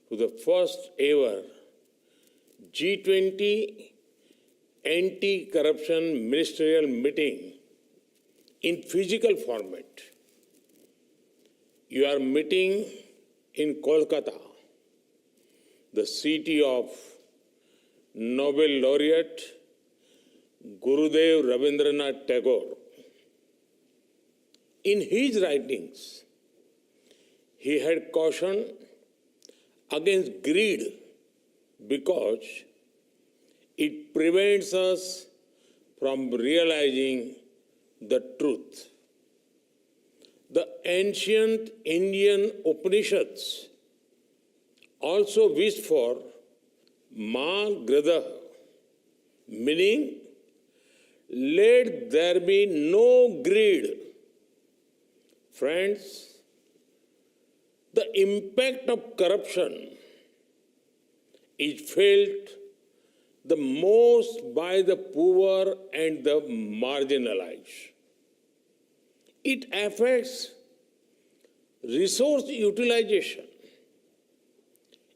to the first ever G20 anti-corruption ministerial meeting in physical format. You are meeting in Kolkata, the city of Nobel laureate Gurudev Rabindranath Tagore. In his writings, he had cautioned against greed because it prevents us from realizing the truth. The ancient Indian Upanishads also wished for Ma Grada, meaning let there be no greed. Friends, the impact of corruption is felt the most by the poor and the marginalized. It affects resource utilization.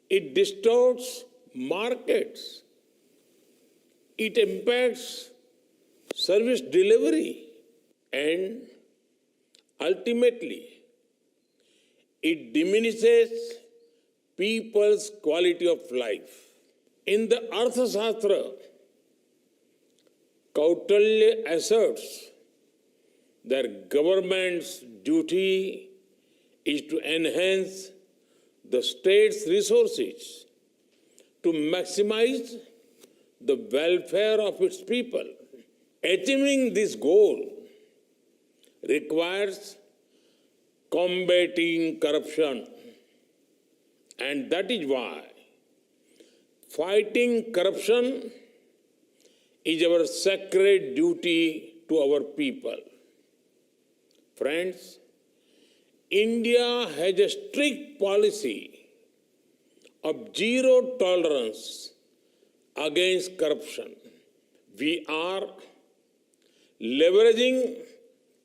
It distorts markets. It impacts service delivery, and ultimately, it diminishes people's quality of life. In the Arthashastra, Kautilya asserts that government's duty is to enhance the state's resources to maximize the welfare of its people. Achieving this goal requires combating corruption, and that is why fighting corruption is our sacred duty to our people. Friends, India has a strict policy of zero tolerance against corruption. We are leveraging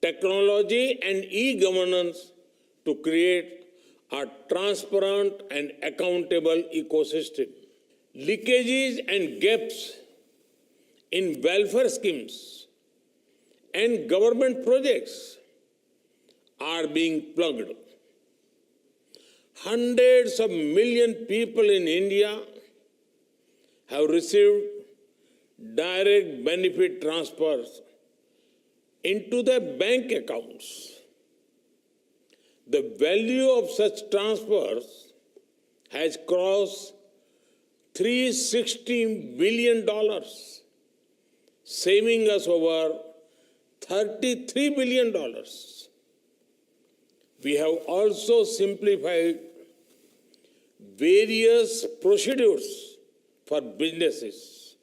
technology and e-governance to create a transparent and accountable ecosystem. Leakages and gaps in welfare schemes and government projects are being plugged. Hundreds of millions of people in India have received direct benefit transfers into their bank accounts. The value of such transfers has crossed $360 billion, saving us over $33 billion. We have also simplified various procedures for businesses.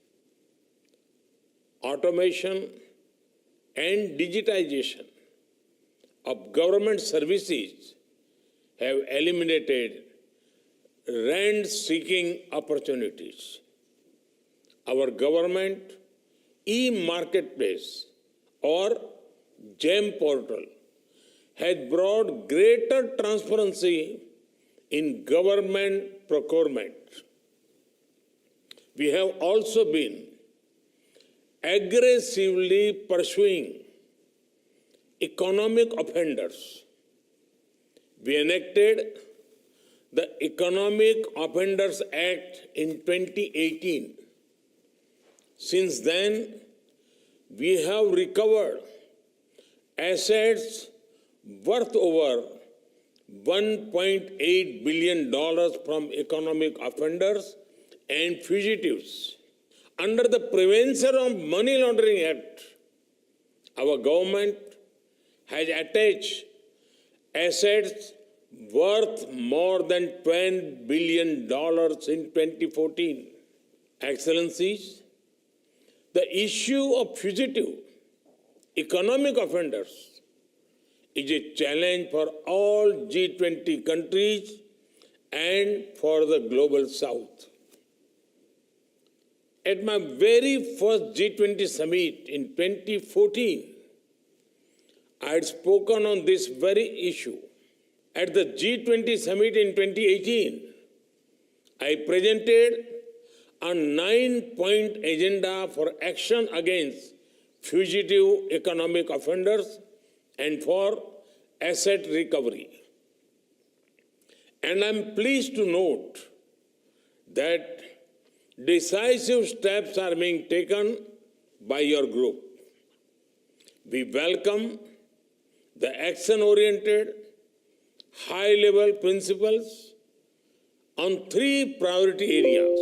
Automation and digitization of government services have eliminated rent-seeking opportunities. Our government e-marketplace or GEM portal has brought greater transparency in government procurement. We have also been aggressively pursuing economic offenders. We enacted the Economic Offenders Act in 2018. Since then, we have recovered assets worth over $1.8 billion from economic offenders and fugitives. Under the Prevention of Money Laundering Act, our government has attached assets worth more than $10 billion in 2014. Excellencies, the issue of fugitive economic offenders is a challenge for all G20 countries and for the global South. At my very first G20 summit in 2014, I had spoken on this very issue. At the G20 summit in 2018, I presented a 9-point agenda for action against fugitive economic offenders and for asset recovery. And I'm pleased to note that decisive steps are being taken by your group. We welcome the action-oriented, high-level principles on 3 priority areas: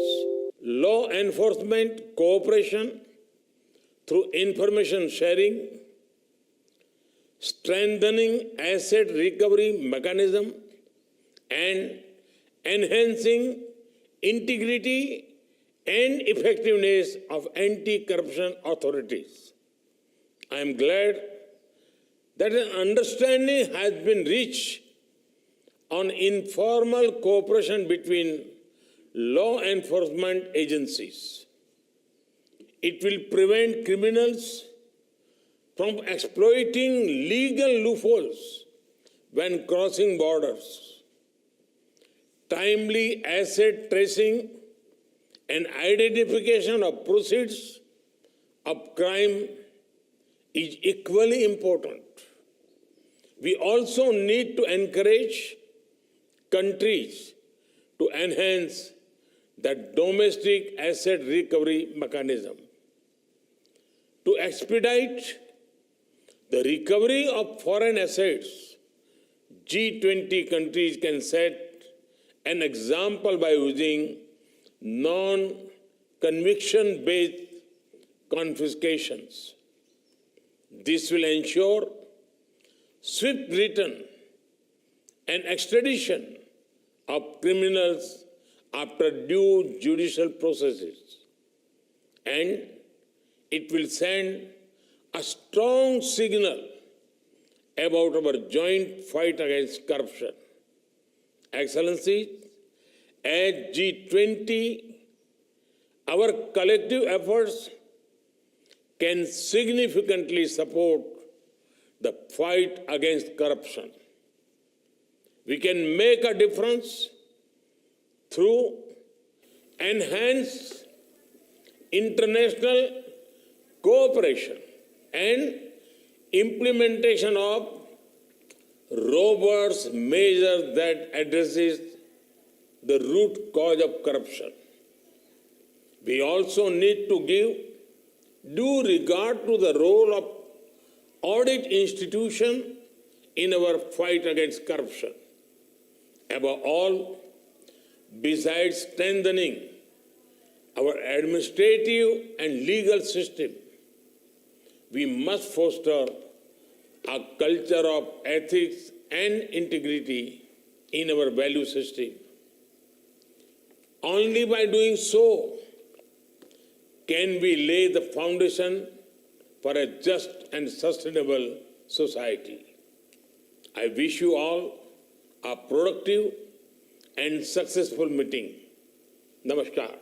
law enforcement cooperation through information sharing, strengthening asset recovery mechanism, and enhancing integrity and effectiveness of anti-corruption authorities. I am glad that an understanding has been reached on informal cooperation between law enforcement agencies. It will prevent criminals from exploiting legal loopholes when crossing borders. Timely asset tracing and identification of proceeds of crime is equally important. We also need to encourage countries to enhance the domestic asset recovery mechanism. To expedite the recovery of foreign assets, G20 countries can set an example by using non-conviction-based confiscations. This will ensure swift return and extradition of criminals after due judicial processes. And it will send a strong signal about our joint fight against corruption. Excellencies, as G20, our collective efforts can significantly support the fight against corruption. We can make a difference through enhanced international cooperation and implementation of robust measures that addresses the root cause of corruption. We also need to give due regard to the role of audit institution in our fight against corruption. Above all, besides strengthening our administrative and legal system, we must foster a culture of ethics and integrity in our value system. Only by doing so can we lay the foundation for a just and sustainable society. I wish you all a productive and successful meeting. Namaskar.